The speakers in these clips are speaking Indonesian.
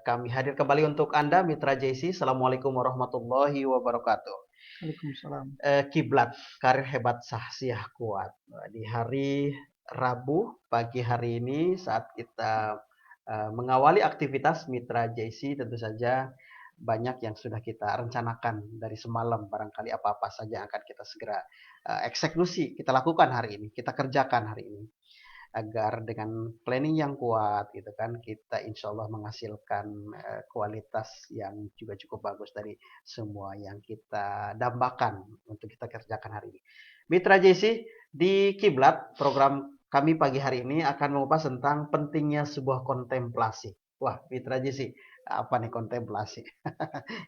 Kami hadir kembali untuk Anda, Mitra JC. Assalamualaikum warahmatullahi wabarakatuh. Waalaikumsalam. Kiblat, karir hebat sahsiah kuat. Di hari Rabu pagi hari ini saat kita mengawali aktivitas Mitra JC, tentu saja banyak yang sudah kita rencanakan dari semalam. Barangkali apa-apa saja yang akan kita segera eksekusi, kita lakukan hari ini, kita kerjakan hari ini agar dengan planning yang kuat gitu kan kita insya Allah menghasilkan kualitas yang juga cukup bagus dari semua yang kita dambakan untuk kita kerjakan hari ini. Mitra JC, di Kiblat program kami pagi hari ini akan mengupas tentang pentingnya sebuah kontemplasi. Wah, Mitra JC, apa nih kontemplasi?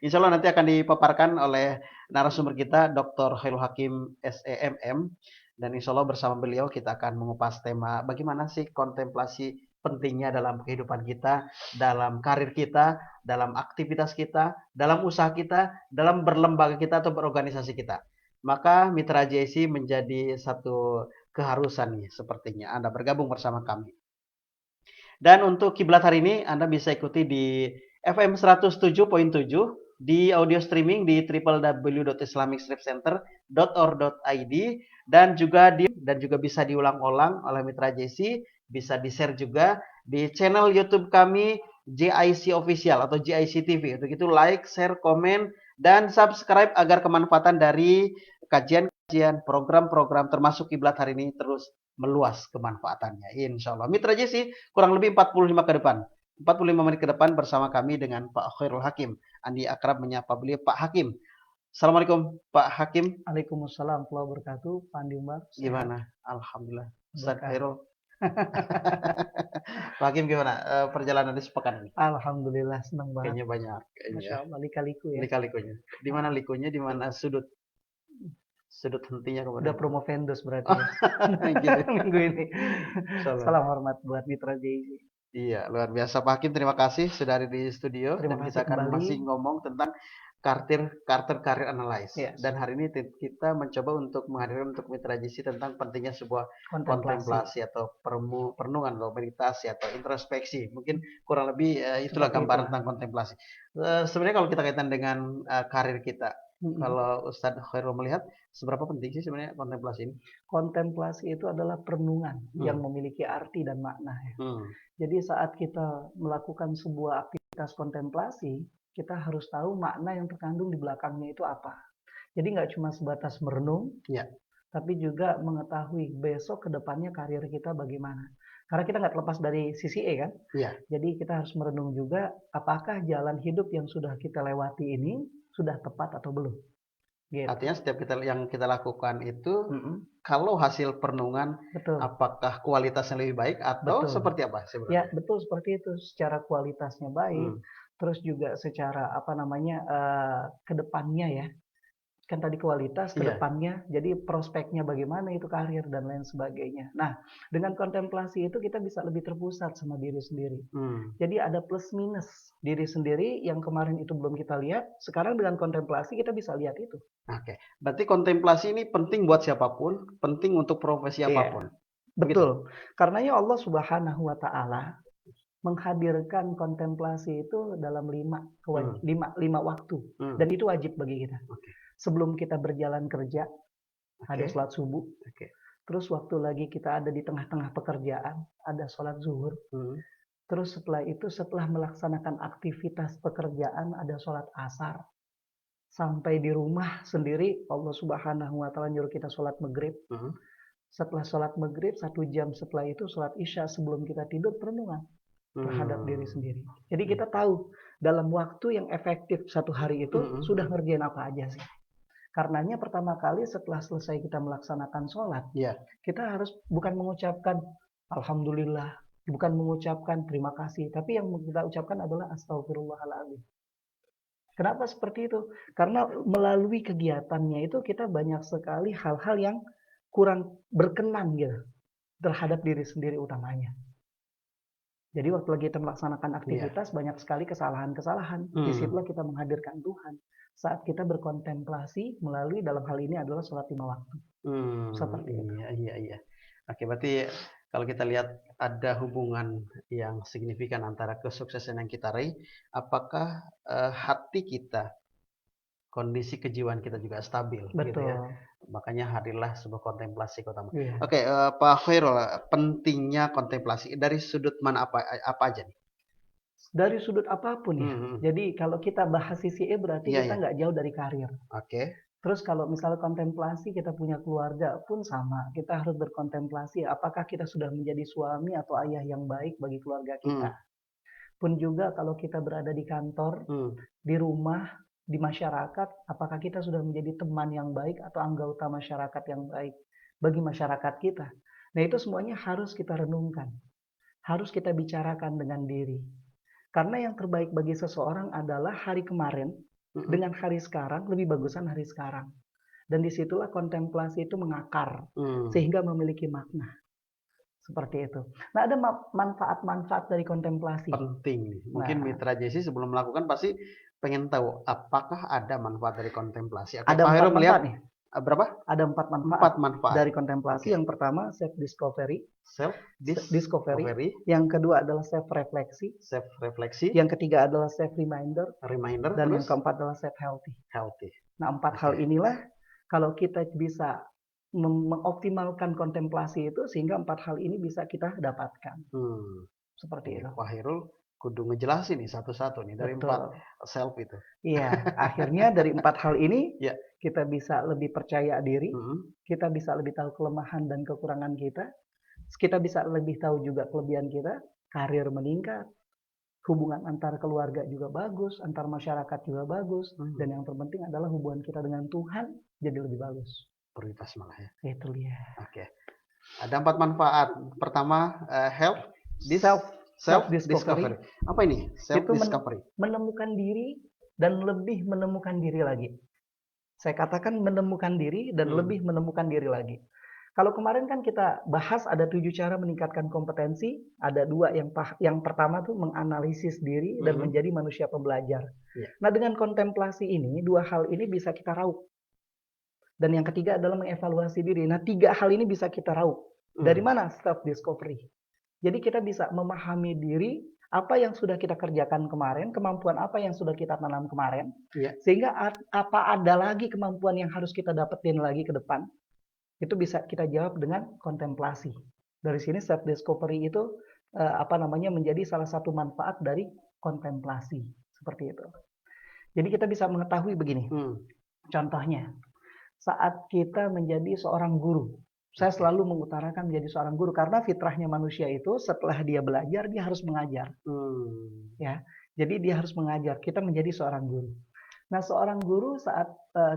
Insya Allah nanti akan dipaparkan oleh narasumber kita, Dr. Khairul Hakim SEMM. Dan insya Allah bersama beliau kita akan mengupas tema bagaimana sih kontemplasi pentingnya dalam kehidupan kita, dalam karir kita, dalam aktivitas kita, dalam usaha kita, dalam berlembaga kita atau berorganisasi kita. Maka Mitra JC menjadi satu keharusan nih sepertinya Anda bergabung bersama kami. Dan untuk kiblat hari ini Anda bisa ikuti di FM 107.7, di audio streaming di www.islamicstripcenter.or.id dan juga bisa diulang-ulang oleh Mitra JC, bisa di-share juga di channel YouTube kami JIC Official atau JIC TV. Untuk itu like, share, komen dan subscribe agar kemanfaatan dari kajian-kajian program-program termasuk kiblat hari ini terus meluas kemanfaatannya. Insya Allah. Mitra JC kurang lebih 45 ke depan. 45 menit ke depan bersama kami dengan Pak Khairul Hakim. Andi akrab menyapa beliau Pak Hakim. Assalamualaikum Pak Hakim. Waalaikumsalam warahmatullahi wabarakatuh. Pak Andi Umar, sehat. Gimana? Alhamdulillah. Ustaz Berkah. Khairul. Pak Hakim gimana perjalanan di sepekan ini? Alhamdulillah, senang banget. Kayaknya banyak. Masya Allah, lika-liku ya. Lika-likunya. Di mana likunya? Di mana sudut hentinya Udah kemudian? promo vendors berarti ya. Gitu. Minggu ini. Salam. Salam hormat buat Mitra JIC. Iya, luar biasa Pak Hakim. Terima kasih sudah ada di studio Terima dan kasih kita akan kembali. masih ngomong tentang karir analyze. Yes. Dan hari ini kita mencoba untuk menghadirkan untuk Mitra JC tentang pentingnya sebuah kontemplasi atau perenungan atau meditasi atau introspeksi. Mungkin kurang lebih itulah Seperti gambaran itulah. tentang kontemplasi. Sebenarnya kalau kita kaitan dengan karir kita, kalau Ustadz Khairul melihat seberapa penting sih sebenarnya kontemplasi ini? Kontemplasi itu adalah perenungan yang memiliki arti dan makna ya. Jadi saat kita melakukan sebuah aktivitas kontemplasi, kita harus tahu makna yang terkandung di belakangnya itu apa. Jadi nggak cuma sebatas merenung, tapi juga mengetahui besok ke depannya karir kita bagaimana. Karena kita nggak terlepas dari sisi E kan. Jadi kita harus merenung juga apakah jalan hidup yang sudah kita lewati ini sudah tepat atau belum. Gitu. Artinya setiap yang kita lakukan itu kalau hasil perenungan, apakah kualitasnya lebih baik atau seperti apa sebenarnya? Ya betul seperti itu. Secara kualitasnya baik, terus juga secara kedepannya ya. Kan tadi kualitas, kedepannya, jadi prospeknya bagaimana itu karir dan lain sebagainya. Nah, dengan kontemplasi itu kita bisa lebih terpusat sama diri sendiri. Jadi ada plus minus diri sendiri yang kemarin itu belum kita lihat, sekarang dengan kontemplasi kita bisa lihat itu. Oke, berarti kontemplasi ini penting buat siapapun, penting untuk profesi apapun. Betul, karenanya Allah Subhanahu wa Ta'ala menghadirkan kontemplasi itu dalam lima waktu, dan itu wajib bagi kita. Sebelum kita berjalan kerja, ada sholat subuh. Terus waktu lagi kita ada di tengah-tengah pekerjaan, ada sholat zuhur. Terus setelah itu, setelah melaksanakan aktivitas pekerjaan, ada sholat asar. Sampai di rumah sendiri, Allah Subhanahu wa Ta'ala nyuruh kita sholat maghrib. Setelah sholat maghrib, 1 jam setelah itu sholat isya sebelum kita tidur, perenungan terhadap diri sendiri. Jadi kita tahu dalam waktu yang efektif 1 hari itu sudah ngerjain apa aja sih. Karenanya pertama kali setelah selesai kita melaksanakan sholat, kita harus bukan mengucapkan Alhamdulillah, bukan mengucapkan terima kasih, tapi yang kita ucapkan adalah Astagfirullahaladzim. Kenapa seperti itu? Karena melalui kegiatannya itu kita banyak sekali hal-hal yang kurang berkenan gitu terhadap diri sendiri utamanya. Jadi waktu lagi kita melaksanakan aktivitas banyak sekali kesalahan-kesalahan. Disitulah kita menghadirkan Tuhan. Saat kita berkontemplasi melalui dalam hal ini adalah sholat 5 waktu. Seperti itu. Iya. Oke, berarti kalau kita lihat ada hubungan yang signifikan antara kesuksesan yang kita raih, apakah hati kita, kondisi kejiwaan kita juga stabil, gitu ya. Betul. Makanya hadirlah sebuah kontemplasi utama. Iya. Oke, Pak Khairul, pentingnya kontemplasi dari sudut mana apa aja nih? Dari sudut apapun ya. Jadi kalau kita bahas sisi berarti Iya, kita iya. nggak jauh dari karir. Oke. Terus kalau misalnya kontemplasi kita punya keluarga pun sama. Kita harus berkontemplasi apakah kita sudah menjadi suami atau ayah yang baik bagi keluarga kita. Pun juga kalau kita berada di kantor, di rumah, di masyarakat, apakah kita sudah menjadi teman yang baik atau anggota masyarakat yang baik bagi masyarakat kita. Nah itu semuanya harus kita renungkan. Harus kita bicarakan dengan diri. Karena yang terbaik bagi seseorang adalah hari kemarin dengan hari sekarang lebih bagusan hari sekarang. Dan disitulah kontemplasi itu mengakar sehingga memiliki makna. Seperti itu. Nah ada manfaat-manfaat dari kontemplasi. Penting nih. Mungkin Mitra JC sebelum melakukan pasti pengen tahu apakah ada manfaat dari kontemplasi. Ada 4 manfaat nih. Berapa? Ada 4 manfaat, dari kontemplasi. Yang pertama self discovery. Discovery. Yang kedua adalah self refleksi. Yang ketiga adalah self reminder. Dan yang keempat adalah self healthy. Nah 4 hal inilah kalau kita bisa mengoptimalkan kontemplasi itu sehingga 4 hal ini bisa kita dapatkan. Seperti itu. Pak Khairul kudu ngejelasin nih satu-satu nih dari 4 self itu. Iya, akhirnya dari 4 hal ini kita bisa lebih percaya diri, kita bisa lebih tahu kelemahan dan kekurangan kita bisa lebih tahu juga kelebihan kita, karir meningkat, hubungan antar keluarga juga bagus, antar masyarakat juga bagus, dan yang terpenting adalah hubungan kita dengan Tuhan jadi lebih bagus. Prioritas malah ya. Itu dia. Oke. Ada 4 manfaat. Pertama, self discovery. Apa ini? Self discovery. Menemukan diri dan lebih menemukan diri lagi. Saya katakan menemukan diri dan lebih menemukan diri lagi. Kalau kemarin kan kita bahas ada 7 cara meningkatkan kompetensi, ada 2 yang pertama tuh menganalisis diri dan menjadi manusia pembelajar. Nah, dengan kontemplasi ini 2 hal ini bisa kita raup. Dan yang ketiga adalah mengevaluasi diri. Nah, 3 hal ini bisa kita raup. Dari mana? Self discovery. Jadi kita bisa memahami diri, apa yang sudah kita kerjakan kemarin, kemampuan apa yang sudah kita tanam kemarin, sehingga apa ada lagi kemampuan yang harus kita dapetin lagi ke depan, itu bisa kita jawab dengan kontemplasi. Dari sini self discovery itu menjadi salah satu manfaat dari kontemplasi, seperti itu. Jadi kita bisa mengetahui begini. Contohnya, saat kita menjadi seorang guru, saya selalu mengutarakan menjadi seorang guru karena fitrahnya manusia itu setelah dia belajar dia harus mengajar. Ya, jadi dia harus mengajar. Kita menjadi seorang guru. Nah, seorang guru saat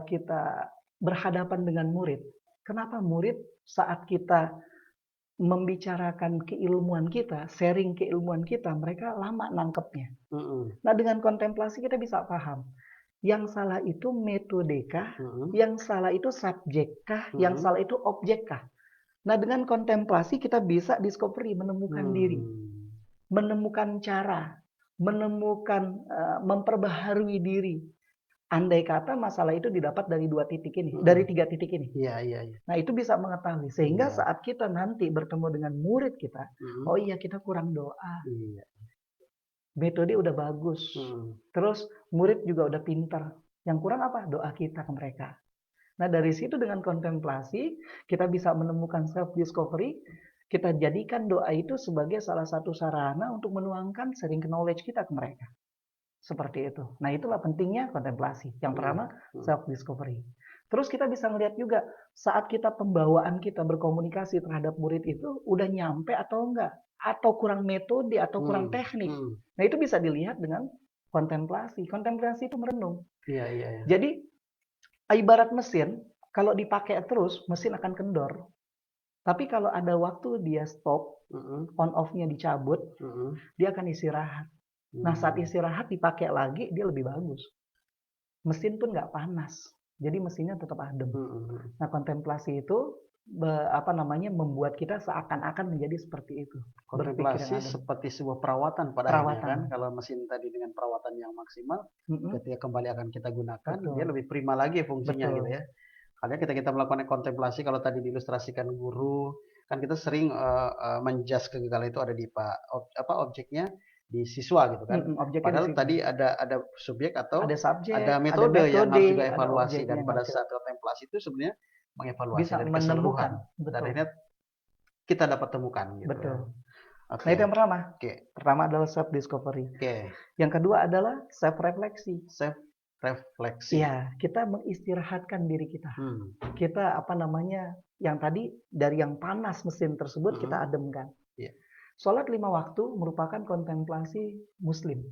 kita berhadapan dengan murid, kenapa murid saat kita membicarakan keilmuan kita, sharing keilmuan kita, mereka lama nangkepnya. Nah, dengan kontemplasi kita bisa paham. Yang salah itu metodekah, yang salah itu subjekkah, yang salah itu objekkah. Nah, dengan kontemplasi kita bisa discovery, menemukan diri, menemukan cara, menemukan memperbaharui diri. Andai kata masalah itu didapat dari 2 titik ini, dari 3 titik ini. Nah, itu bisa mengetahui sehingga saat kita nanti bertemu dengan murid kita, oh iya kita kurang doa. Metode udah bagus. Terus murid juga udah pintar. Yang kurang apa? Doa kita ke mereka. Nah, dari situ dengan kontemplasi, kita bisa menemukan self-discovery, kita jadikan doa itu sebagai salah satu sarana untuk menuangkan sharing knowledge kita ke mereka. Seperti itu. Nah, itulah pentingnya kontemplasi. Yang pertama, self-discovery. Terus kita bisa melihat juga, saat kita pembawaan kita berkomunikasi terhadap murid itu, udah nyampe atau enggak? Atau kurang metode, atau kurang teknik. Nah, itu bisa dilihat dengan kontemplasi. Kontemplasi itu merenung. Jadi, ibarat mesin, kalau dipakai terus, mesin akan kendor. Tapi kalau ada waktu dia stop, on off-nya dicabut, dia akan istirahat. Nah, saat istirahat dipakai lagi, dia lebih bagus. Mesin pun nggak panas. Jadi mesinnya tetap adem. Nah, kontemplasi itu membuat kita seakan-akan menjadi seperti itu. Kontemplasi seperti sebuah perawatan pada akhirnya kan. Kalau mesin tadi dengan perawatan yang maksimal, ketika kembali akan kita gunakan, dia lebih prima lagi fungsinya gitu ya. Karena kita melakukan kontemplasi, kalau tadi diilustrasikan guru, kan kita sering menjudge kegagalan itu ada di objeknya di siswa gitu kan. Padahal tadi ada subjek atau ada metode yang harus juga evaluasi, dan pada saat kontemplasi itu sebenarnya mengevaluasi dari keseluruhan. Dan akhirnya kita dapat temukan gitu. Betul. Nah, itu yang pertama. Pertama adalah self discovery. Yang kedua adalah self refleksi. Refleksi. Iya, kita mengistirahatkan diri kita. Kita yang tadi dari yang panas mesin tersebut kita ademkan. Sholat 5 waktu merupakan kontemplasi Muslim,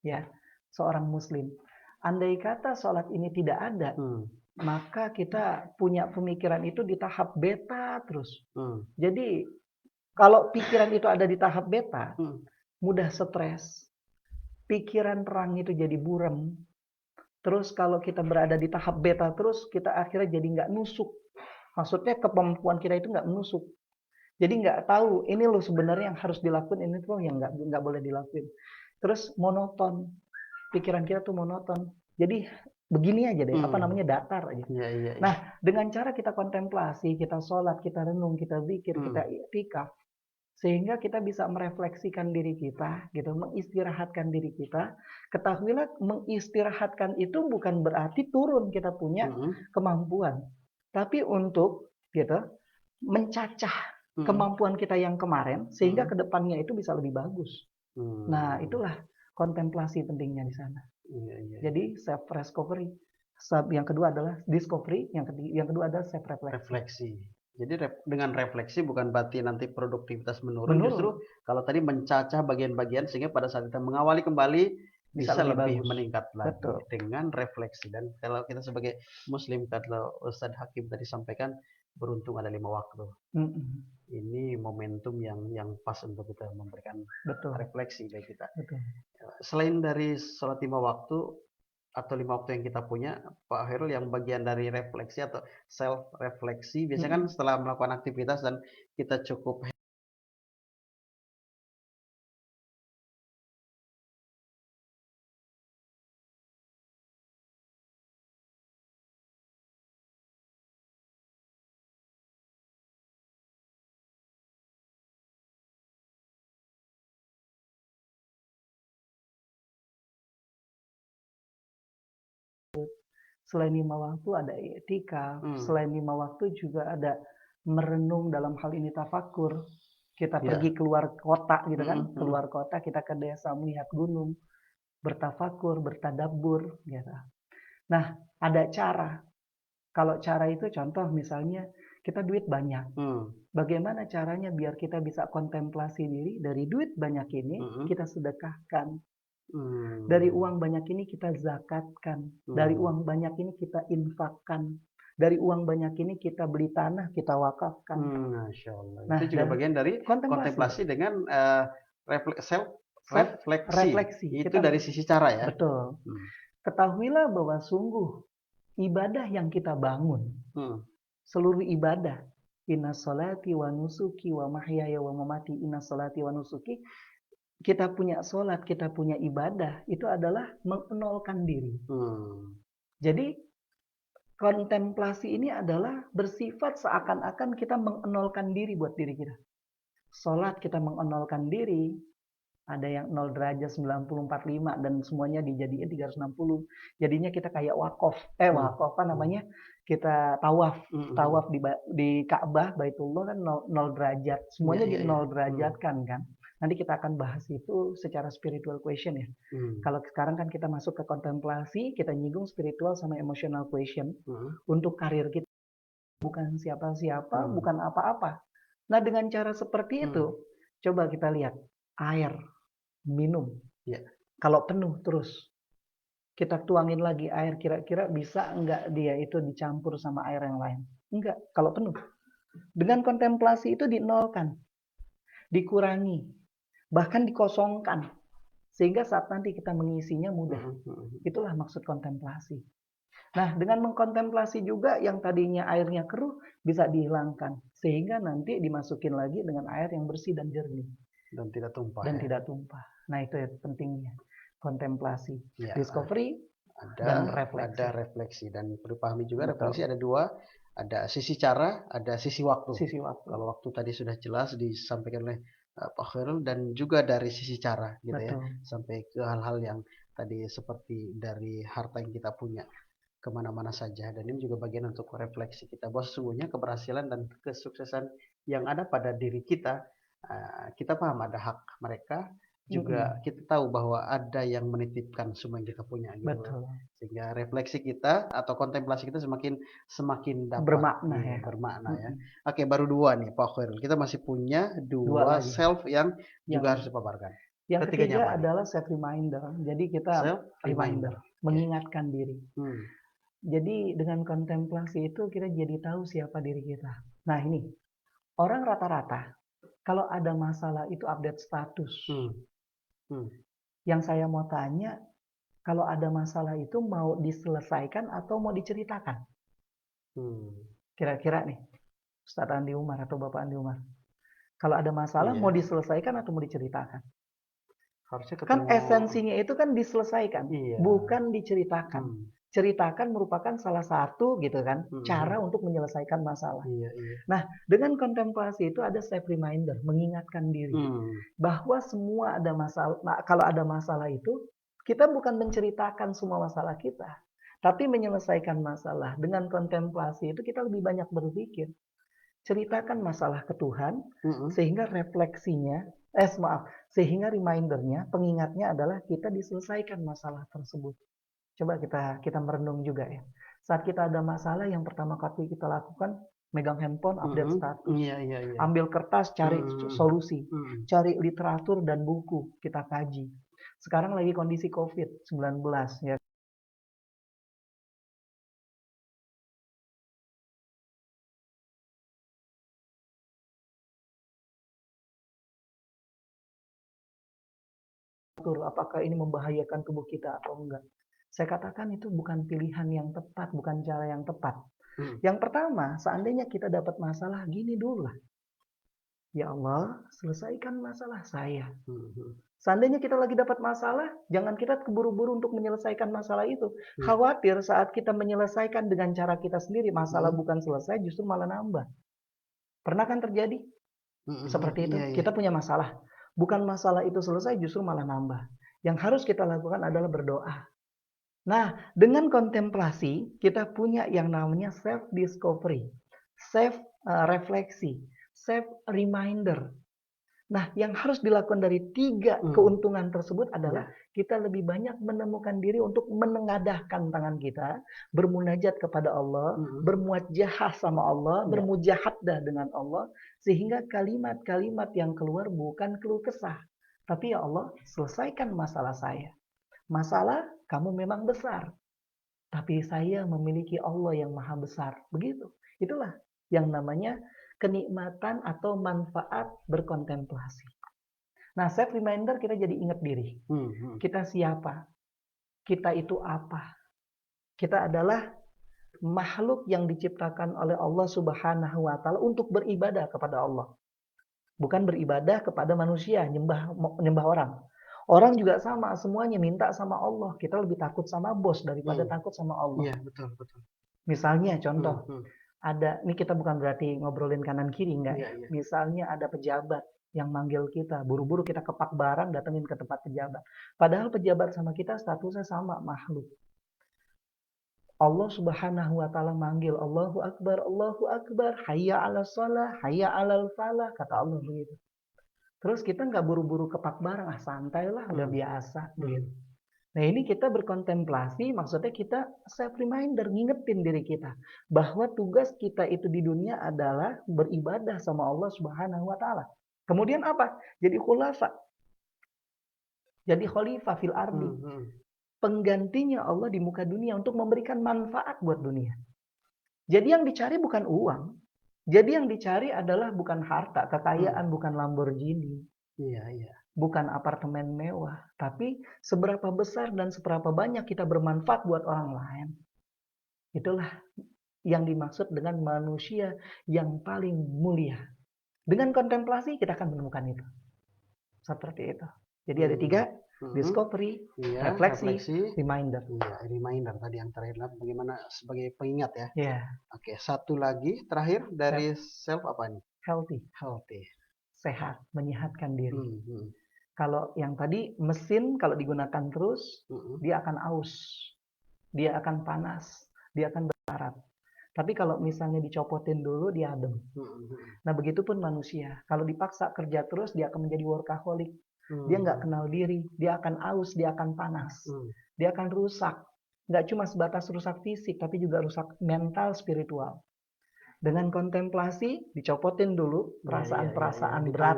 ya, seorang Muslim. Andai kata sholat ini tidak ada, maka kita punya pemikiran itu di tahap beta terus. Jadi kalau pikiran itu ada di tahap beta, mudah stres, pikiran terang itu jadi buram. Terus kalau kita berada di tahap beta terus, kita akhirnya jadi nggak nusuk. Maksudnya kemampuan kita itu nggak menusuk. Jadi nggak tahu, ini loh sebenarnya yang harus dilakuin, ini tuh yang nggak boleh dilakuin. Terus monoton, pikiran kita tuh monoton. Jadi begini aja deh, datar aja. Nah, dengan cara kita kontemplasi, kita sholat, kita renung, kita zikir, kita i'tikaf, sehingga kita bisa merefleksikan diri kita, gitu, mengistirahatkan diri kita. Ketahuilah, mengistirahatkan itu bukan berarti turun kita punya kemampuan, tapi untuk gitu mencacah kemampuan kita yang kemarin, sehingga kedepannya itu bisa lebih bagus. Nah, itulah kontemplasi pentingnya di sana. Jadi self discovery. Yang kedua adalah discovery, yang kedua adalah self refleksi. Jadi dengan refleksi bukan berarti nanti produktivitas menurun. Justru kalau tadi mencacah bagian-bagian sehingga pada saat kita mengawali kembali bisa lebih meningkat lagi. Betul. Dengan refleksi. Dan kalau kita sebagai Muslim, kalau Ustadz Hakim tadi sampaikan, beruntung ada 5 waktu. Ini momentum yang pas untuk kita memberikan refleksi bagi kita. Selain dari sholat 5 waktu atau 5 waktu yang kita punya, Pak Khairul, yang bagian dari refleksi atau self refleksi biasanya kan setelah melakukan aktivitas dan kita cukup Selain 5 waktu ada i'tikaf, selain 5 waktu juga ada merenung, dalam hal ini tafakur. Kita pergi keluar kota gitu kan, keluar kota, kita ke desa melihat gunung, bertafakur, bertadabbur gitu. Nah, ada cara. Kalau cara itu contoh misalnya kita duit banyak. Bagaimana caranya biar kita bisa kontemplasi diri, dari duit banyak ini kita sedekahkan. Dari uang banyak ini kita zakatkan. Dari uang banyak ini kita infakkan. Dari uang banyak ini kita beli tanah, kita wakafkan. Masya Allah. Nah, itu juga bagian dari kontemplasi dengan self refleksi. Itu dari sisi cara ya. Betul. Ketahuilah bahwa sungguh ibadah yang kita bangun, seluruh ibadah, inna sholati wa nusuki wa mahyaya wa mamati inna sholati wa nusuki, kita punya sholat, kita punya ibadah, itu adalah mengenolkan diri. Jadi kontemplasi ini adalah bersifat seakan-akan kita mengenolkan diri buat diri kita. Sholat kita mengenolkan diri, ada yang 0 derajat 90 45 dan semuanya dijadiin 360. Jadinya kita kayak wakaf. Kita tawaf di Ka'bah Baitullah kan 0 derajat. Semuanya di 0 derajat kan. Nanti kita akan bahas itu secara spiritual question ya. Kalau sekarang kan kita masuk ke kontemplasi, kita nyinggung spiritual sama emotional question. Untuk karir kita bukan siapa-siapa, bukan apa-apa. Nah, dengan cara seperti itu, coba kita lihat air, minum. Kalau penuh terus, kita tuangin lagi air, kira-kira bisa enggak dia itu dicampur sama air yang lain? Enggak, kalau penuh. Dengan kontemplasi itu dinolkan, dikurangi, bahkan dikosongkan, sehingga saat nanti kita mengisinya mudah. Itulah maksud kontemplasi. Nah, dengan mengkontemplasi juga yang tadinya airnya keruh bisa dihilangkan, sehingga nanti dimasukin lagi dengan air yang bersih dan jernih. Dan tidak tumpah. Tidak tumpah. Nah, itu ya pentingnya kontemplasi. Discovery dan refleksi. Ada refleksi, dan perlu pahami juga refleksi ada dua. Ada sisi cara, ada sisi waktu. Sisi waktu. Kalau waktu tadi sudah jelas disampaikan oleh Pak Khairul, dan juga dari sisi cara gitu ya, sampai ke hal-hal yang tadi seperti dari harta yang kita punya kemana-mana saja. Dan ini juga bagian untuk refleksi kita bahwa sesungguhnya keberhasilan dan kesuksesan yang ada pada diri kita, kita paham ada hak mereka, juga kita tahu bahwa ada yang menitipkan semua yang kita punya gitu. Betul. Sehingga refleksi kita atau kontemplasi kita semakin dapat bermakna ya. Bermakna ya. Oke, baru 2 nih Pak Khairul. Kita masih punya 2 self yang juga harus dipaparkan. Yang ketiga adalah self reminder. Jadi kita reminder, mengingatkan diri. Jadi dengan kontemplasi itu kita jadi tahu siapa diri kita. Nah ini, orang rata-rata kalau ada masalah itu update status. Yang saya mau tanya, kalau ada masalah itu mau diselesaikan atau mau diceritakan? Kira-kira nih, Ustadz Andi Umar atau Bapak Andi Umar. Kalau ada masalah mau diselesaikan atau mau diceritakan? Harusnya kan esensinya itu kan diselesaikan, bukan diceritakan. Ceritakan merupakan salah satu gitu kan cara untuk menyelesaikan masalah. Nah, dengan kontemplasi itu ada self reminder, mengingatkan diri bahwa semua ada masalah. Nah, kalau ada masalah itu kita bukan menceritakan semua masalah kita, tapi menyelesaikan masalah. Dengan kontemplasi itu kita lebih banyak berpikir. Ceritakan masalah ke Tuhan sehingga refleksinya sehingga remindernya, pengingatnya adalah kita diselesaikan masalah tersebut. Coba kita merenung juga ya. Saat kita ada masalah, yang pertama kali kita lakukan megang handphone, update status. Ambil kertas, cari solusi. Cari literatur dan buku, kita kaji. Sekarang lagi kondisi COVID-19 ya. Apakah ini membahayakan tubuh kita atau enggak? Saya katakan itu bukan pilihan yang tepat, bukan cara yang tepat. Yang pertama, seandainya kita dapat masalah, gini dulu lah. Ya Allah, selesaikan masalah saya. Seandainya kita lagi dapat masalah, jangan kita keburu-buru untuk menyelesaikan masalah itu. Khawatir saat kita menyelesaikan dengan cara kita sendiri, masalah bukan selesai, justru malah nambah. Pernah kan terjadi? Seperti itu. Kita punya masalah. Bukan masalah itu selesai, justru malah nambah. Yang harus kita lakukan adalah berdoa. Nah, dengan kontemplasi, kita punya yang namanya self-discovery, self-refleksi, self-reminder. Nah, yang harus dilakukan dari 3 keuntungan tersebut adalah kita lebih banyak menemukan diri untuk menengadahkan tangan kita, bermunajat kepada Allah, bermuajahah sama Allah, bermujahadah dengan Allah, sehingga kalimat-kalimat yang keluar bukan keluh kesah. Tapi ya Allah, selesaikan masalah saya. Masalah kamu memang besar, tapi saya memiliki Allah yang maha besar. Begitu. Itulah yang namanya kenikmatan atau manfaat berkontemplasi. Nah, self reminder kita jadi ingat diri. Kita siapa? Kita itu apa? Kita adalah makhluk yang diciptakan oleh Allah Subhanahu wa taala untuk beribadah kepada Allah. Bukan beribadah kepada manusia, nyembah orang. Orang juga sama, semuanya minta sama Allah. Kita lebih takut sama bos daripada takut sama Allah. Iya, betul. Misalnya contoh, ini kita bukan berarti ngobrolin kanan kiri, enggak ya. Misalnya ada pejabat yang manggil kita, buru-buru kita kepak barang, datengin ke tempat pejabat. Padahal pejabat sama kita statusnya sama, makhluk. Allah Subhanahu wa taala manggil, Allahu Akbar, hayya 'alas shalah, hayya 'alal falah, kata Allah begitu. Terus kita nggak buru-buru kepak barang, santai lah, udah biasa begitu. Nah, ini kita berkontemplasi, maksudnya kita self reminder, ngingetin diri kita bahwa tugas kita itu di dunia adalah beribadah sama Allah Subhanahu wa taala. Kemudian apa? Jadi khulafa. Jadi khalifah fil ardi. Penggantinya Allah di muka dunia untuk memberikan manfaat buat dunia. Jadi yang dicari bukan uang. Jadi yang dicari adalah bukan harta, kekayaan, bukan Lamborghini. Bukan apartemen mewah, tapi seberapa besar dan seberapa banyak kita bermanfaat buat orang lain. Itulah yang dimaksud dengan manusia yang paling mulia. Dengan kontemplasi kita akan menemukan itu. Seperti itu. Jadi ada 3, discovery, Iya, refleksi, reminder. Iya, reminder tadi yang terakhir bagaimana sebagai pengingat ya. Iya. Oke, satu lagi terakhir dari self apa nih? Healthy. Sehat, menyehatkan diri. Kalau yang tadi mesin kalau digunakan terus, dia akan aus, dia akan panas, dia akan berkarat. Tapi kalau misalnya dicopotin dulu, dia adem. Nah, begitupun manusia. Kalau dipaksa kerja terus, dia akan menjadi workaholic. Dia nggak kenal diri, dia akan aus, dia akan panas, dia akan rusak. Nggak cuma sebatas rusak fisik, tapi juga rusak mental, spiritual. Dengan kontemplasi, dicopotin dulu perasaan-perasaan berat,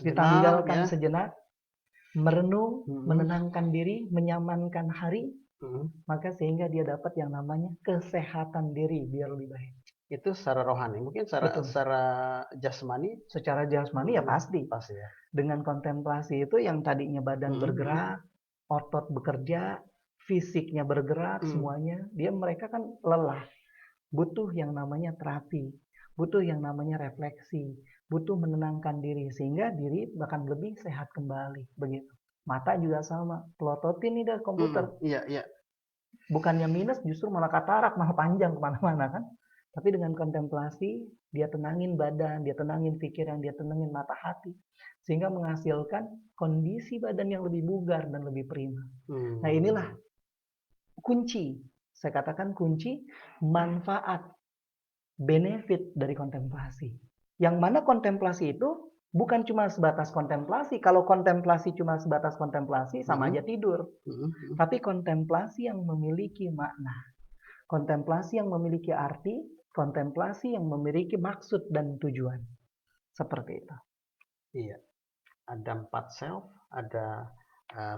ditanggalkan sejenak, merenung, menenangkan diri, menyamankan hari, maka sehingga dia dapat yang namanya kesehatan diri biar lebih baik. Itu secara rohani, mungkin secara jasmani? Secara jasmani ya pasti ya. Dengan kontemplasi itu yang tadinya badan bergerak, otot bekerja, fisiknya bergerak, semuanya, mereka kan lelah. Butuh yang namanya terapi, butuh yang namanya refleksi, butuh menenangkan diri sehingga diri bahkan lebih sehat kembali, begitu. Mata juga sama, pelototin nih dari komputer. Iya. Bukannya minus, justru malah katarak, malah panjang kemana-mana kan. Tapi dengan kontemplasi, dia tenangin badan, dia tenangin pikiran, dia tenangin mata hati. Sehingga menghasilkan kondisi badan yang lebih bugar dan lebih prima. Nah inilah kunci, saya katakan kunci manfaat, benefit dari kontemplasi. Yang mana kontemplasi itu bukan cuma sebatas kontemplasi. Kalau kontemplasi cuma sebatas kontemplasi, sama aja tidur. Tapi kontemplasi yang memiliki makna. Kontemplasi yang memiliki arti, kontemplasi yang memiliki maksud dan tujuan. Seperti itu. Iya. Ada 4 self, ada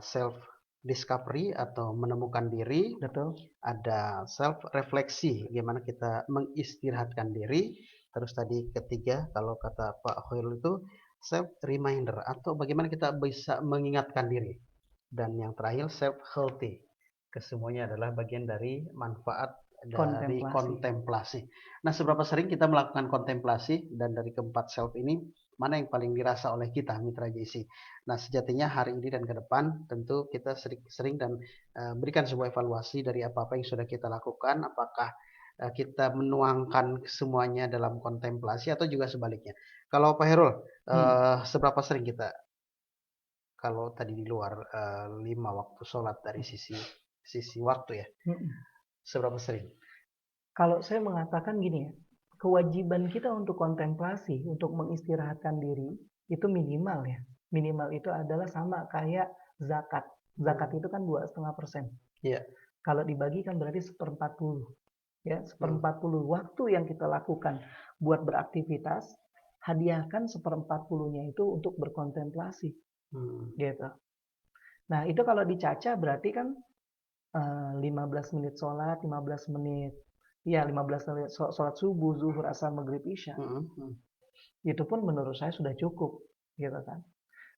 self discovery atau menemukan diri. Betul. Ada self refleksi, bagaimana kita mengistirahatkan diri. Terus tadi ketiga, kalau kata Pak Khairul itu self reminder atau bagaimana kita bisa mengingatkan diri. Dan yang terakhir self healthy. Kesemuanya adalah bagian dari manfaat dari kontemplasi. Nah, seberapa sering kita melakukan kontemplasi dan dari keempat self ini mana yang paling dirasa oleh kita, Mitra JC? Nah, sejatinya hari ini dan ke depan tentu kita sering dan berikan sebuah evaluasi dari apa-apa yang sudah kita lakukan, apakah kita menuangkan semuanya dalam kontemplasi atau juga sebaliknya. Kalau Pak Herul, seberapa sering kita, kalau tadi di luar 5 waktu sholat dari sisi waktu ya, seberapa sering? Kalau saya mengatakan gini ya, kewajiban kita untuk kontemplasi, untuk mengistirahatkan diri, itu minimal ya. Minimal itu adalah sama kayak zakat. Zakat itu kan 2,5%. Iya. Kalau dibagi kan berarti 1/40. Ya, 1/40 waktu yang kita lakukan buat beraktivitas, hadiahkan 1/40-nya itu untuk berkontemplasi. Gitu. Nah, itu kalau dicaca berarti kan 15 menit sholat, 15 menit. Ya, 15 menit sholat subuh, zuhur, asar, maghrib, isya. Itu pun menurut saya sudah cukup, gitu kan.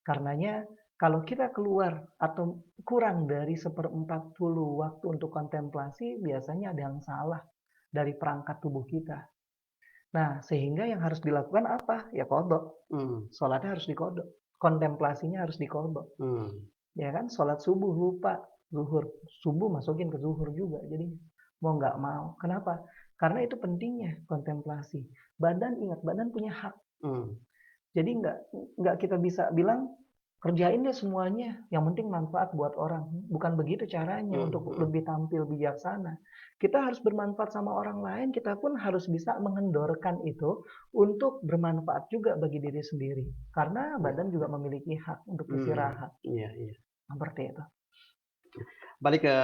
Karenanya kalau kita keluar atau kurang dari 1/40 waktu untuk kontemplasi, biasanya ada yang salah dari perangkat tubuh kita. Nah, sehingga yang harus dilakukan apa? Ya qodho. Sholatnya harus diqodho. Kontemplasinya harus diqodho. Ya kan, sholat subuh lupa, zuhur, subuh masukin ke zuhur juga. Jadi mau nggak mau. Kenapa? Karena itu pentingnya kontemplasi. Ingat, badan punya hak. Jadi nggak kita bisa bilang kerjain deh semuanya, yang penting manfaat buat orang. Bukan begitu caranya untuk lebih tampil bijaksana. Kita harus bermanfaat sama orang lain, kita pun harus bisa mengendorkan itu untuk bermanfaat juga bagi diri sendiri. Karena badan juga memiliki hak untuk istirahat. Iya. Seperti itu. Balik ke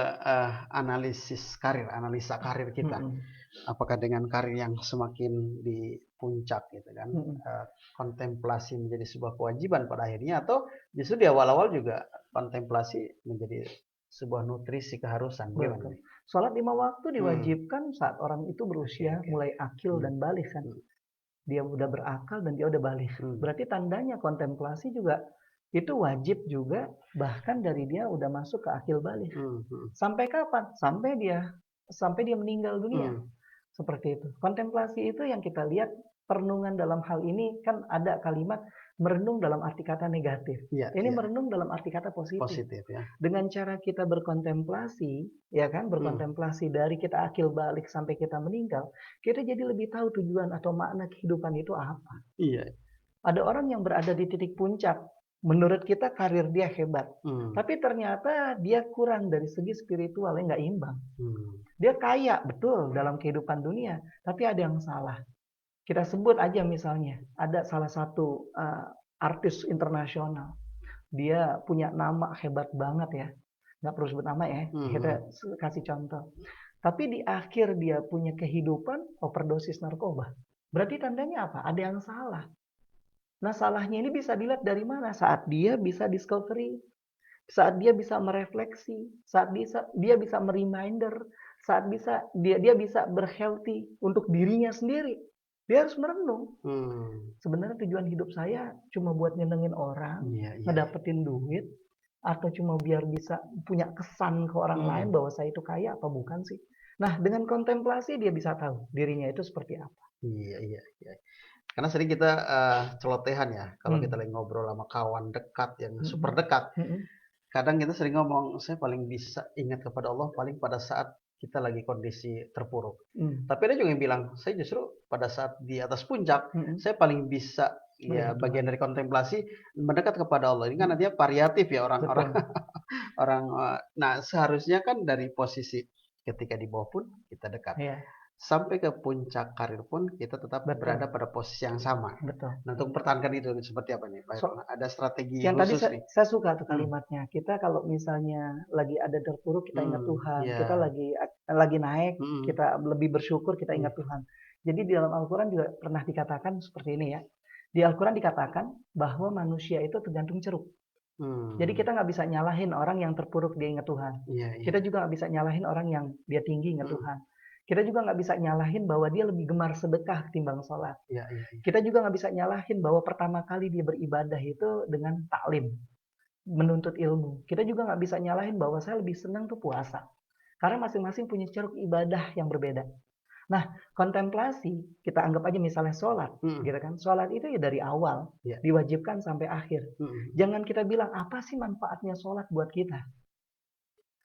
analisa karir kita. Apakah dengan karir yang semakin di puncak gitu kan, kontemplasi menjadi sebuah kewajiban pada akhirnya, atau justru di awal-awal juga kontemplasi menjadi sebuah nutrisi keharusan? Gimana? Sholat 5 waktu diwajibkan saat orang itu berusia mulai akil dan balik kan. Dia udah berakal dan dia udah balik. Berarti tandanya kontemplasi juga itu wajib juga, bahkan dari dia udah masuk ke akil balik. Sampai kapan? Sampai dia meninggal dunia. Seperti itu. Kontemplasi itu yang kita lihat, perenungan dalam hal ini kan ada kalimat merenung dalam arti kata negatif. Ini Iya. merenung dalam arti kata positif. Positif ya. Dengan cara kita berkontemplasi, ya kan, berkontemplasi dari kita akil balik sampai kita meninggal, kita jadi lebih tahu tujuan atau makna kehidupan itu apa. Iya. Ada orang yang berada di titik puncak, menurut kita karir dia hebat, tapi ternyata dia kurang dari segi spiritualnya, nggak imbang. Dia kaya, betul, dalam kehidupan dunia, tapi ada yang salah. Kita sebut aja misalnya, ada salah satu artis internasional. Dia punya nama hebat banget ya. Nggak perlu sebut nama ya, kita kasih contoh. Tapi di akhir dia punya kehidupan overdosis narkoba. Berarti tandanya apa? Ada yang salah. Nah, salahnya ini bisa dilihat dari mana? Saat dia bisa discovery, saat dia bisa merefleksi, saat dia bisa mereminder, saat dia bisa berhealthy untuk dirinya sendiri. Dia harus merenung. Sebenarnya tujuan hidup saya cuma buat nyenengin orang, ngedapetin duit, atau cuma biar bisa punya kesan ke orang lain bahwa saya itu kaya apa bukan sih? Nah, dengan kontemplasi dia bisa tahu dirinya itu seperti apa. Iya. Karena sering kita celotehan ya, kalau kita lagi ngobrol sama kawan dekat yang super dekat. Kadang kita sering ngomong, saya paling bisa ingat kepada Allah paling pada saat kita lagi kondisi terpuruk. Tapi ada juga yang bilang, saya justru pada saat di atas puncak, saya paling bisa ya bagian dari kontemplasi mendekat kepada Allah. Ini kan nantinya variatif ya orang-orang. Nah, seharusnya kan dari posisi ketika di bawah pun kita dekat. Sampai ke puncak karir pun kita tetap berada pada posisi yang sama. Nah, untuk mempertahankan itu seperti apa nih, Pak Irwan? Ada strategi yang khusus tadi saya suka tuh kalimatnya. Kita kalau misalnya lagi ada terpuruk, kita ingat Tuhan. Kita lagi naik, kita lebih bersyukur, kita ingat Tuhan. Jadi di dalam Al-Quran juga pernah dikatakan seperti ini ya. Di Al-Quran dikatakan bahwa manusia itu tergantung ceruk. Jadi kita nggak bisa nyalahin orang yang terpuruk dia ingat Tuhan. Kita juga nggak bisa nyalahin orang yang dia tinggi ingat Tuhan. Kita juga nggak bisa nyalahin bahwa dia lebih gemar sedekah ketimbang sholat. Kita juga nggak bisa nyalahin bahwa pertama kali dia beribadah itu dengan taklim, menuntut ilmu. Kita juga nggak bisa nyalahin bahwa saya lebih senang tuh puasa. Karena masing-masing punya ceruk ibadah yang berbeda. Nah, kontemplasi, kita anggap aja misalnya sholat, gitu kan? Sholat itu ya dari awal, diwajibkan sampai akhir. Jangan kita bilang, apa sih manfaatnya sholat buat kita?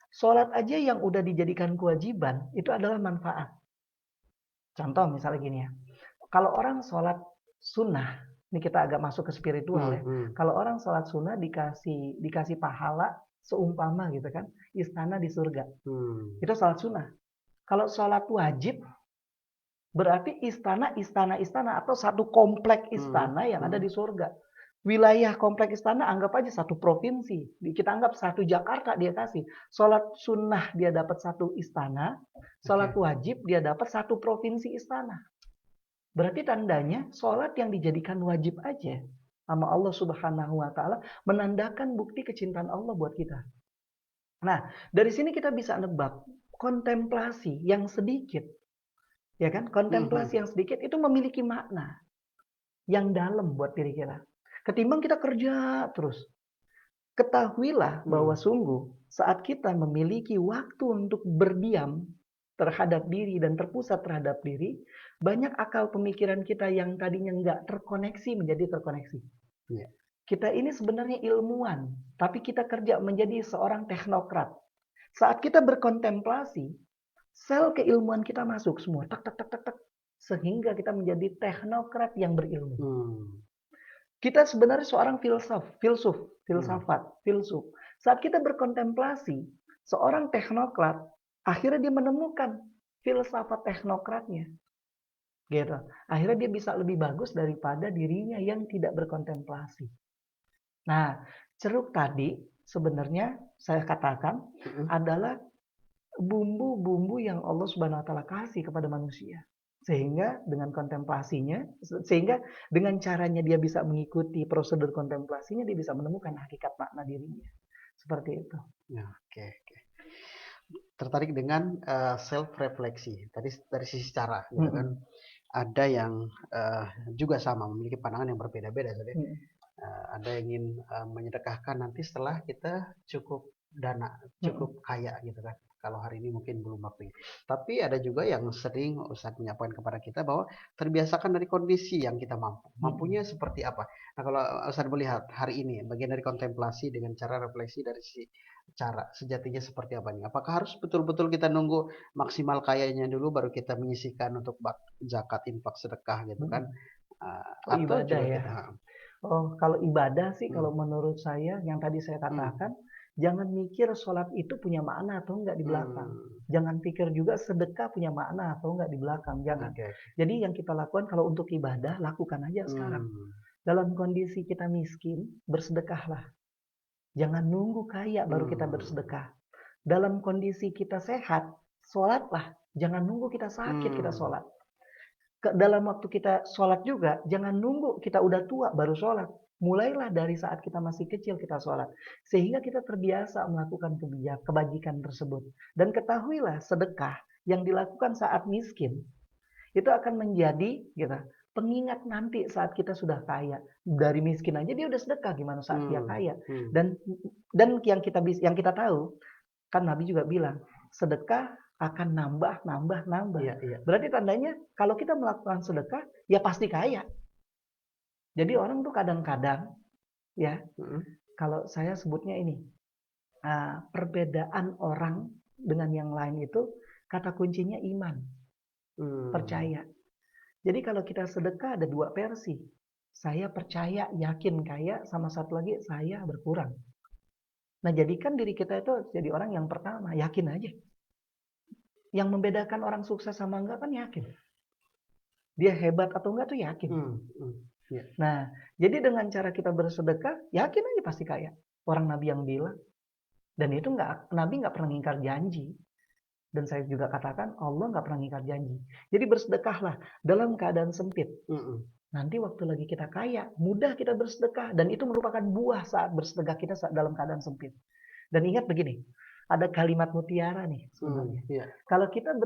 Sholat aja yang udah dijadikan kewajiban, itu adalah manfaat. Contoh misalnya gini ya, kalau orang sholat sunnah, ini kita agak masuk ke spiritual ya. Kalau orang sholat sunnah dikasih pahala seumpama gitu kan, istana di surga. Itu sholat sunnah. Kalau sholat wajib, berarti istana atau satu komplek istana yang ada di surga. Wilayah komplek istana anggap aja satu provinsi. Kita anggap satu Jakarta dia kasih. Sholat sunnah dia dapat satu istana. Sholat wajib dia dapat satu provinsi istana. Berarti tandanya sholat yang dijadikan wajib aja sama Allah Subhanahu wa Ta'ala menandakan bukti kecintaan Allah buat kita. Nah, dari sini kita bisa nebak kontemplasi yang sedikit. Ya kan? Kontemplasi yang sedikit itu memiliki makna yang dalam buat diri kita. Ketimbang kita kerja terus. Ketahuilah bahwa sungguh saat kita memiliki waktu untuk berdiam terhadap diri dan terpusat terhadap diri, banyak akal pemikiran kita yang tadinya nggak terkoneksi menjadi terkoneksi. Kita ini sebenarnya ilmuwan, tapi kita kerja menjadi seorang teknokrat. Saat kita berkontemplasi, sel keilmuan kita masuk semua, tak, sehingga kita menjadi teknokrat yang berilmu. Kita sebenarnya seorang filsafat. Saat kita berkontemplasi, seorang teknokrat, akhirnya dia menemukan filsafat teknokratnya. Gitu. Akhirnya dia bisa lebih bagus daripada dirinya yang tidak berkontemplasi. Nah, ceruk tadi sebenarnya saya katakan adalah bumbu-bumbu yang Allah Subhanahu wa Ta'ala kasih kepada manusia. Sehingga dengan kontemplasinya, sehingga dengan caranya dia bisa mengikuti prosedur kontemplasinya, dia bisa menemukan hakikat makna dirinya. Seperti itu. Oke. Tertarik dengan self-refleksi. Tadi dari sisi cara, gitu kan. Ada yang juga sama, memiliki pandangan yang berbeda-beda. Ada yang ingin menyedekahkan nanti setelah kita cukup dana, cukup kaya gitu kan. Kalau hari ini mungkin belum waktunya. Tapi ada juga yang sering Ustadz menyampaikan kepada kita bahwa terbiasakan dari kondisi yang kita mampu. Mampunya seperti apa? Nah, kalau Ustadz melihat hari ini bagian dari kontemplasi dengan cara refleksi dari si cara sejatinya seperti apa nih? Apakah harus betul-betul kita nunggu maksimal kayanya dulu baru kita menyisihkan untuk zakat, infak, sedekah gitu kan? Oh, Atau ibadah juga ya. kita Oh, kalau ibadah sih, hmm, kalau menurut saya, yang tadi saya hmm, katakan, jangan mikir sholat itu punya makna atau enggak di belakang. hmm, Jangan pikir juga sedekah punya makna atau enggak di belakang. Jangan. oke. Jadi yang kita lakukan kalau untuk ibadah, lakukan aja sekarang. Hmm, Dalam kondisi kita miskin, bersedekahlah. Jangan nunggu kaya baru kita hmm, bersedekah. Dalam kondisi kita sehat, sholatlah. Jangan nunggu kita sakit kita hmm, sholat. Dalam waktu kita sholat juga, jangan nunggu kita udah tua baru sholat. Mulailah dari saat kita masih kecil kita sholat. Sehingga kita terbiasa melakukan kebajikan tersebut. Dan ketahuilah sedekah yang dilakukan saat miskin, itu akan menjadi gitu, pengingat nanti saat kita sudah kaya. Dari miskin aja dia udah sedekah, gimana saat dia hmm, kaya. hmm. Dan yang kita tahu, kan Nabi juga bilang, sedekah akan nambah, nambah, nambah. Iya, iya. Berarti tandanya kalau kita melakukan sedekah, ya pasti kaya. Jadi orang tuh kadang-kadang, ya, Hmm, kalau saya sebutnya ini, perbedaan orang dengan yang lain itu, kata kuncinya iman, hmm, percaya. Jadi kalau kita sedekah ada dua versi. Saya percaya, yakin kaya, sama satu lagi saya berkurang. Nah, jadikan diri kita itu jadi orang yang pertama, yakin aja. Yang membedakan orang sukses sama enggak kan yakin. Dia hebat atau enggak tuh yakin. hmm, hmm. Iya. Nah, jadi dengan cara kita bersedekah, yakin aja pasti kaya. Orang Nabi yang bilang. Dan itu Nabi nggak pernah ngingkar janji. Dan saya juga katakan, Allah nggak pernah ngingkar janji. Jadi bersedekahlah dalam keadaan sempit. Hmm, Nanti waktu lagi kita kaya, mudah kita bersedekah. Dan itu merupakan buah saat bersedekah kita dalam keadaan sempit. Dan ingat begini, ada kalimat mutiara nih sebenarnya. iya. Kalau kita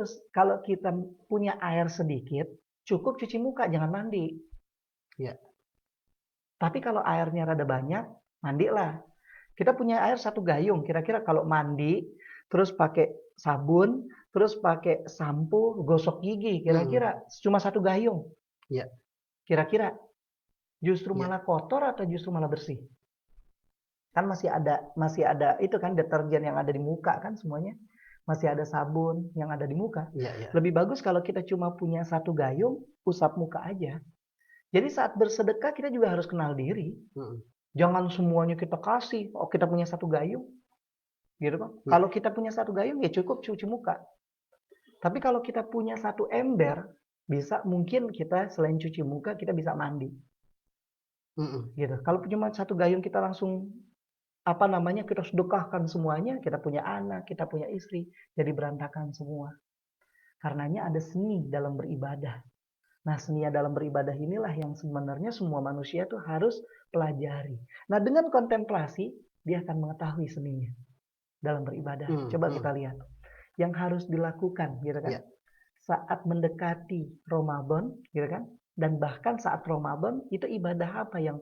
punya air sedikit, cukup cuci muka, jangan mandi. Iya. Tapi kalau airnya rada banyak, mandilah. Kita punya air satu gayung, kira-kira kalau mandi, terus pakai sabun, terus pakai sampo, gosok gigi, Hmm, kira-kira cuma satu gayung. iya, Kira-kira justru iya. malah kotor atau justru malah bersih? Kan masih ada itu kan deterjen yang ada di muka kan semuanya. Masih ada sabun yang ada di muka. Iya, iya. Lebih bagus kalau kita cuma punya satu gayung, usap muka aja. Jadi saat bersedekah kita juga harus kenal diri. Hmm, Jangan semuanya kita kasih. Oh, kita punya satu gayung, gitu kan? iya. Kalau kita punya satu gayung ya cukup cuci muka. Tapi kalau kita punya satu ember, bisa mungkin kita selain cuci muka kita bisa mandi, Hmm, gitu. Kalau cuma satu gayung kita langsung apa namanya kita sedekahkan semuanya, kita punya anak, kita punya istri, jadi berantakan semua. Karenanya ada seni dalam beribadah. Nah, seni dalam beribadah inilah yang sebenarnya semua manusia tuh harus pelajari. Nah, dengan kontemplasi, dia akan mengetahui seninya dalam beribadah. hmm, Coba kita hmm. lihat. Yang harus dilakukan, gitu kan? Iya. Saat mendekati Ramadan, gitu kan? Dan bahkan saat Ramadan, itu ibadah apa yang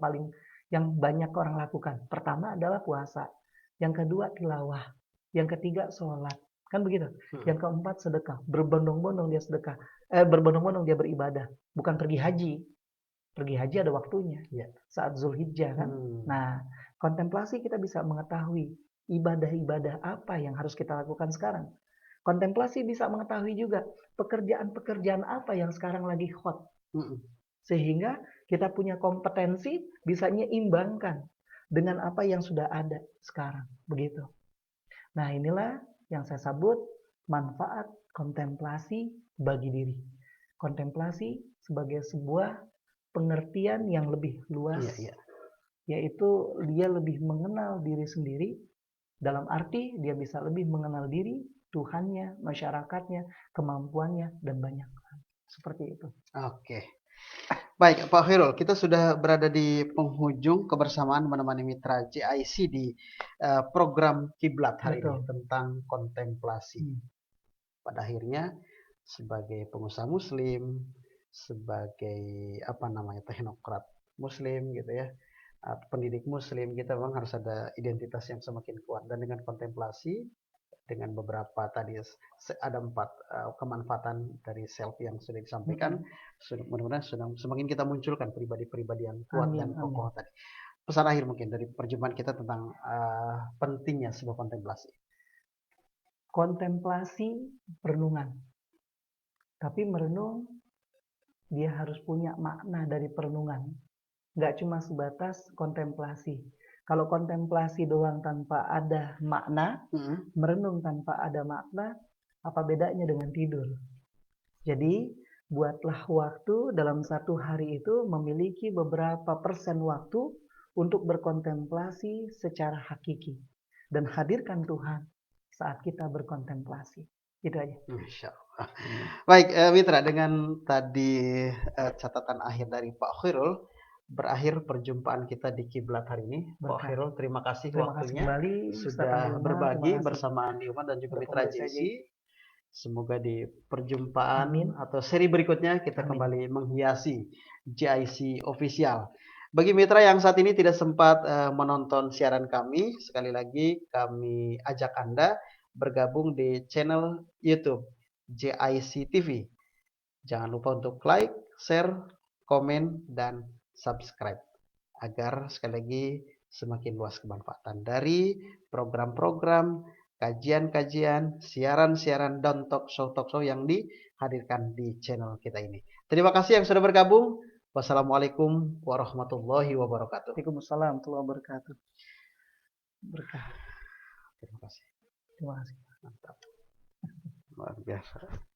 banyak orang lakukan? Pertama adalah puasa. Yang kedua tilawah. Yang ketiga sholat. Kan begitu. Hmm, Yang keempat sedekah. Berbondong-bondong dia sedekah. Berbondong-bondong dia beribadah. Bukan pergi haji. Pergi haji ada waktunya. iya. Saat Zulhijjah kan. Hmm, Nah, kontemplasi kita bisa mengetahui ibadah-ibadah apa yang harus kita lakukan sekarang. Kontemplasi bisa mengetahui juga pekerjaan-pekerjaan apa yang sekarang lagi hot. hmm. Sehingga kita punya kompetensi bisa menyeimbangkan dengan apa yang sudah ada sekarang. Begitu. Nah, inilah yang saya sebut manfaat kontemplasi bagi diri. Kontemplasi sebagai sebuah pengertian yang lebih luas, Iya, iya. yaitu dia lebih mengenal diri sendiri, dalam arti dia bisa lebih mengenal diri, Tuhannya, masyarakatnya, kemampuannya, dan banyak hal. Seperti itu. Oke. Baik, Pak Khairul, kita sudah berada di penghujung kebersamaan menemani mitra JIC di program Kiblat hari ini Betul. tentang kontemplasi. Hmm. Pada akhirnya, sebagai pengusaha Muslim, sebagai apa namanya teknokrat Muslim gitu ya, pendidik Muslim, kita memang harus ada identitas yang semakin kuat dan dengan kontemplasi dengan beberapa tadi ada 4 kemanfaatan dari selfie yang sudah disampaikan. Mudah-mudahan semakin kita munculkan pribadi-pribadi yang kuat dan kokoh tadi. Pesan akhir mungkin dari perjumpaan kita tentang pentingnya sebuah kontemplasi. Kontemplasi perenungan. Tapi merenung, dia harus punya makna dari perenungan. Nggak cuma sebatas kontemplasi. Kalau kontemplasi doang tanpa ada makna, merenung tanpa ada makna, apa bedanya dengan tidur? Jadi, buatlah waktu dalam satu hari itu memiliki beberapa persen waktu untuk berkontemplasi secara hakiki. Dan hadirkan Tuhan saat kita berkontemplasi. Itu aja. Masya Allah. Baik, Mitra, dengan tadi catatan akhir dari Pak Khairul, berakhir perjumpaan kita di Kiblat hari ini. Pak Khairul, terima kasih waktunya kembali, sudah berbagi bersama Andi Umar dan juga Mitra JC. Semoga di perjumpaan atau seri berikutnya kita kembali menghiasi JIC Official. Bagi mitra yang saat ini tidak sempat menonton siaran kami, sekali lagi kami ajak Anda bergabung di channel YouTube JIC TV. Jangan lupa untuk like, share, komen, dan subscribe agar sekali lagi semakin luas kemanfaatan dari program-program, kajian-kajian, siaran-siaran, dan talk show yang dihadirkan di channel kita ini. Terima kasih yang sudah bergabung. Wassalamualaikum warahmatullahi wabarakatuh. Waalaikumsalam warahmatullahi wabarakatuh. Berkah. Terima kasih. Terima kasih. Mantap. Luar biasa.